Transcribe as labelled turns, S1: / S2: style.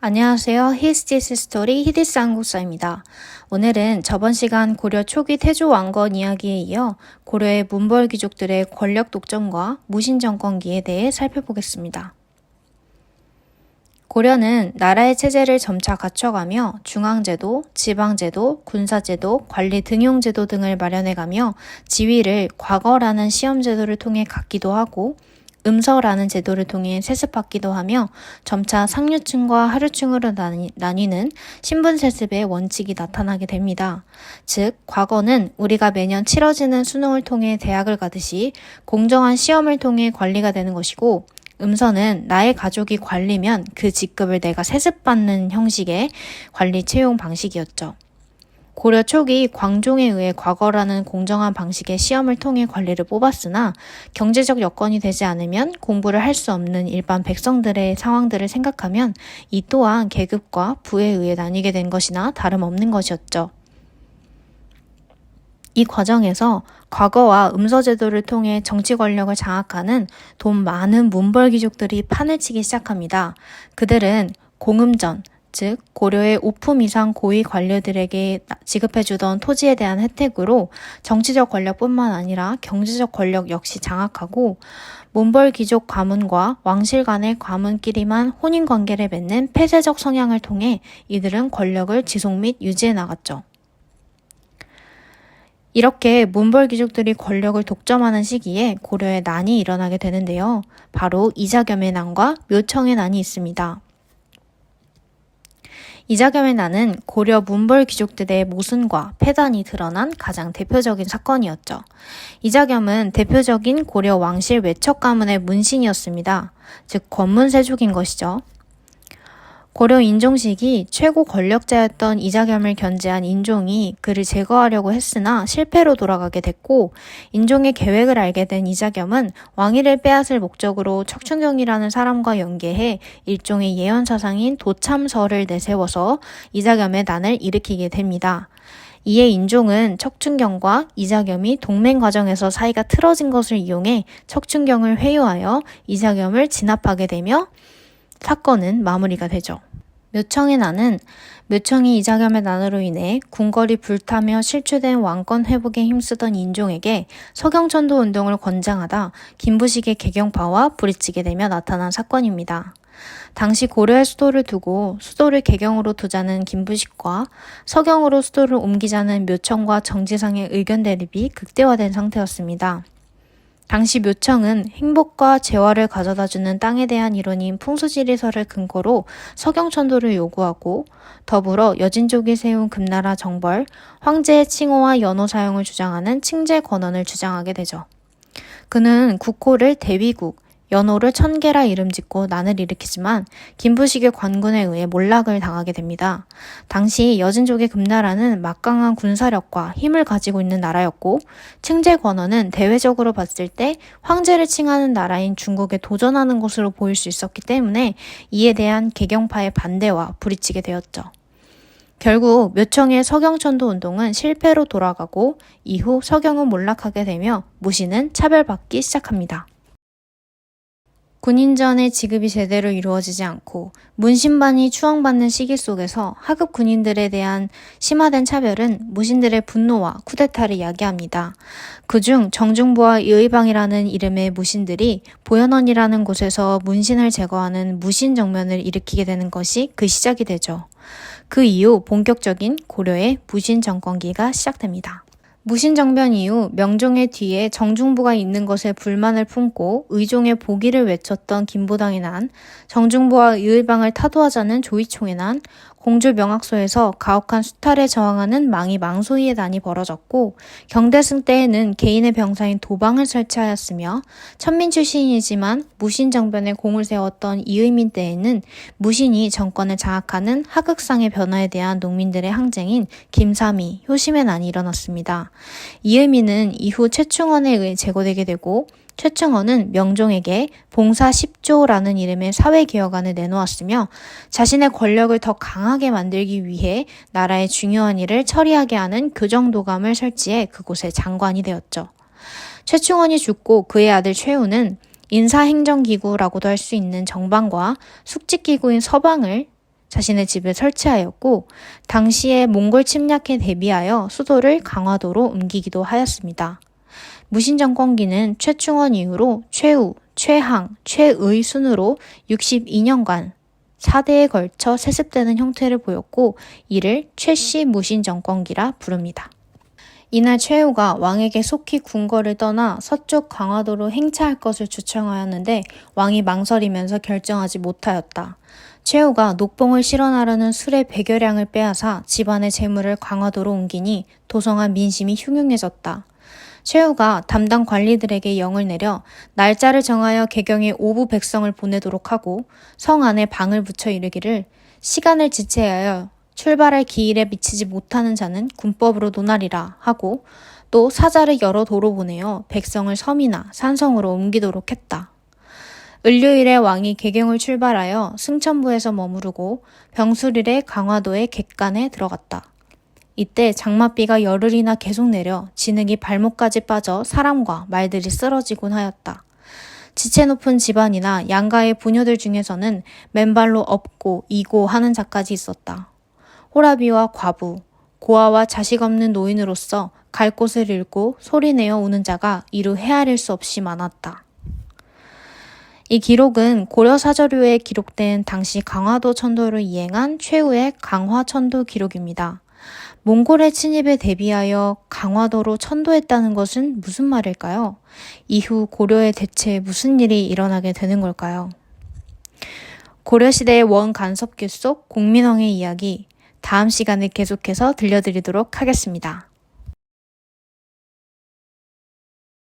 S1: 안녕하세요. 히스티스 스토리 히디스 한국사입니다. 오늘은 저번 시간 고려 초기 태조 왕건 이야기에 이어 고려의 문벌 귀족들의 권력 독점과 무신 정권기에 대해 살펴보겠습니다. 고려는 나라의 체제를 점차 갖춰가며 중앙제도, 지방제도, 군사제도, 관리 등용제도 등을 마련해가며 지위를 과거라는 시험제도를 통해 갖기도 하고 음서라는 제도를 통해 세습받기도 하며 점차 상류층과 하류층으로 나뉘는 신분세습의 원칙이 나타나게 됩니다. 즉, 과거는 우리가 매년 치러지는 수능을 통해 대학을 가듯이 공정한 시험을 통해 관리가 되는 것이고, 음서는 나의 가족이 관리면 그 직급을 내가 세습받는 형식의 관리 채용 방식이었죠. 고려 초기 광종에 의해 과거라는 공정한 방식의 시험을 통해 관리를 뽑았으나 경제적 여건이 되지 않으면 공부를 할 수 없는 일반 백성들의 상황들을 생각하면 이 또한 계급과 부에 의해 나뉘게 된 것이나 다름없는 것이었죠. 이 과정에서 과거와 음서제도를 통해 정치 권력을 장악하는 돈 많은 문벌 귀족들이 판을 치기 시작합니다. 그들은 공음전, 즉 고려의 5품 이상 고위 관료들에게 지급해주던 토지에 대한 혜택으로 정치적 권력뿐만 아니라 경제적 권력 역시 장악하고 문벌 귀족 가문과 왕실 간의 가문끼리만 혼인관계를 맺는 폐쇄적 성향을 통해 이들은 권력을 지속 및 유지해 나갔죠. 이렇게 문벌 귀족들이 권력을 독점하는 시기에 고려에 난이 일어나게 되는데요. 바로 이자겸의 난과 묘청의 난이 있습니다. 이자겸의 난은 고려 문벌 귀족들의 모순과 패단이 드러난 가장 대표적인 사건이었죠. 이자겸은 대표적인 고려 왕실 외척 가문의 문신이었습니다. 즉 권문세족인 것이죠. 고려 인종식이 최고 권력자였던 이자겸을 견제한 인종이 그를 제거하려고 했으나 실패로 돌아가게 됐고, 인종의 계획을 알게 된 이자겸은 왕위를 빼앗을 목적으로 척춘경이라는 사람과 연계해 일종의 예언사상인 도참설을 내세워서 이자겸의 난을 일으키게 됩니다. 이에 인종은 척춘경과 이자겸이 동맹 과정에서 사이가 틀어진 것을 이용해 척춘경을 회유하여 이자겸을 진압하게 되며 사건은 마무리가 되죠. 묘청의 난은 묘청이 이자겸의 난으로 인해 궁궐이 불타며 실추된 왕권 회복에 힘쓰던 인종에게 서경천도 운동을 권장하다 김부식의 개경파와 부딪히게 되며 나타난 사건입니다. 당시 고려의 수도를 두고 수도를 개경으로 두자는 김부식과 서경으로 수도를 옮기자는 묘청과 정지상의 의견 대립이 극대화된 상태였습니다. 당시 묘청은 행복과 재화를 가져다주는 땅에 대한 이론인 풍수지리설을 근거로 서경천도를 요구하고 더불어 여진족이 세운 금나라 정벌, 황제의 칭호와 연호 사용을 주장하는 칭제권언을 주장하게 되죠. 그는 국호를 대위국, 연호를 천계라 이름짓고 난을 일으키지만 김부식의 관군에 의해 몰락을 당하게 됩니다. 당시 여진족의 금나라는 막강한 군사력과 힘을 가지고 있는 나라였고 칭제권언은 대외적으로 봤을 때 황제를 칭하는 나라인 중국에 도전하는 것으로 보일 수 있었기 때문에 이에 대한 개경파의 반대와 부딪히게 되었죠. 결국 묘청의 서경천도 운동은 실패로 돌아가고 이후 서경은 몰락하게 되며 무신은 차별받기 시작합니다. 군인전의 지급이 제대로 이루어지지 않고 문신반이 추앙받는 시기 속에서 하급 군인들에 대한 심화된 차별은 무신들의 분노와 쿠데타를 야기합니다. 그중 정중부와 의방이라는 이름의 무신들이 보현원이라는 곳에서 문신을 제거하는 무신정면을 일으키게 되는 것이 그 시작이 되죠. 그 이후 본격적인 고려의 무신 정권기가 시작됩니다. 무신정변 이후 명종의 뒤에 정중부가 있는 것에 불만을 품고 의종의 복위를 외쳤던 김보당의 난, 정중부와 의의방을 타도하자는 조이총의 난, 공주 명학소에서 가혹한 수탈에 저항하는 망이 망소이의 난이 벌어졌고 경대승 때에는 개인의 병사인 도방을 설치하였으며 천민 출신이지만 무신정변에 공을 세웠던 이의민 때에는 무신이 정권을 장악하는 하극상의 변화에 대한 농민들의 항쟁인 김삼이, 효심의 난이 일어났습니다. 이의민은 이후 최충원에 의해 제거되게 되고 최충원은 명종에게 봉사 10조라는 이름의 사회개혁안을 내놓았으며 자신의 권력을 더 강하게 만들기 위해 나라의 중요한 일을 처리하게 하는 교정도감을 설치해 그곳의 장관이 되었죠. 최충원이 죽고 그의 아들 최후는 인사행정기구라고도 할 수 있는 정방과 숙직기구인 서방을 자신의 집에 설치하였고 당시에 몽골 침략에 대비하여 수도를 강화도로 옮기기도 하였습니다. 무신정권기는 최충원 이후로 최우, 최항, 최의 순으로 62년간 4대에 걸쳐 세습되는 형태를 보였고 이를 최씨 무신정권기라 부릅니다. 이날 최우가 왕에게 속히 궁궐을 떠나 서쪽 강화도로 행차할 것을 주청하였는데 왕이 망설이면서 결정하지 못하였다. 최우가 녹봉을 실어나르는 술의 100여량을 빼앗아 집안의 재물을 강화도로 옮기니 도성한 민심이 흉흉해졌다. 최우가 담당 관리들에게 영을 내려 날짜를 정하여 개경에 오부 백성을 보내도록 하고 성 안에 방을 붙여 이르기를 시간을 지체하여 출발할 기일에 미치지 못하는 자는 군법으로 논하리라 하고 또 사자를 여러 도로 보내어 백성을 섬이나 산성으로 옮기도록 했다. 을요일에 왕이 개경을 출발하여 승천부에서 머무르고 병술일에 강화도의 객간에 들어갔다. 이때 장맛비가 열흘이나 계속 내려 진흙이 발목까지 빠져 사람과 말들이 쓰러지곤 하였다. 지체 높은 집안이나 양가의 부녀들 중에서는 맨발로 업고 이고 하는 자까지 있었다. 호라비와 과부, 고아와 자식 없는 노인으로서 갈 곳을 잃고 소리내어 우는 자가 이루 헤아릴 수 없이 많았다. 이 기록은 고려사저류에 기록된 당시 강화도 천도를 이행한 최후의 강화천도 기록입니다. 몽골의 침입에 대비하여 강화도로 천도했다는 것은 무슨 말일까요? 이후 고려에 대체 무슨 일이 일어나게 되는 걸까요? 고려시대의 원간섭기 속 공민왕의 이야기, 다음 시간에 계속해서 들려드리도록 하겠습니다.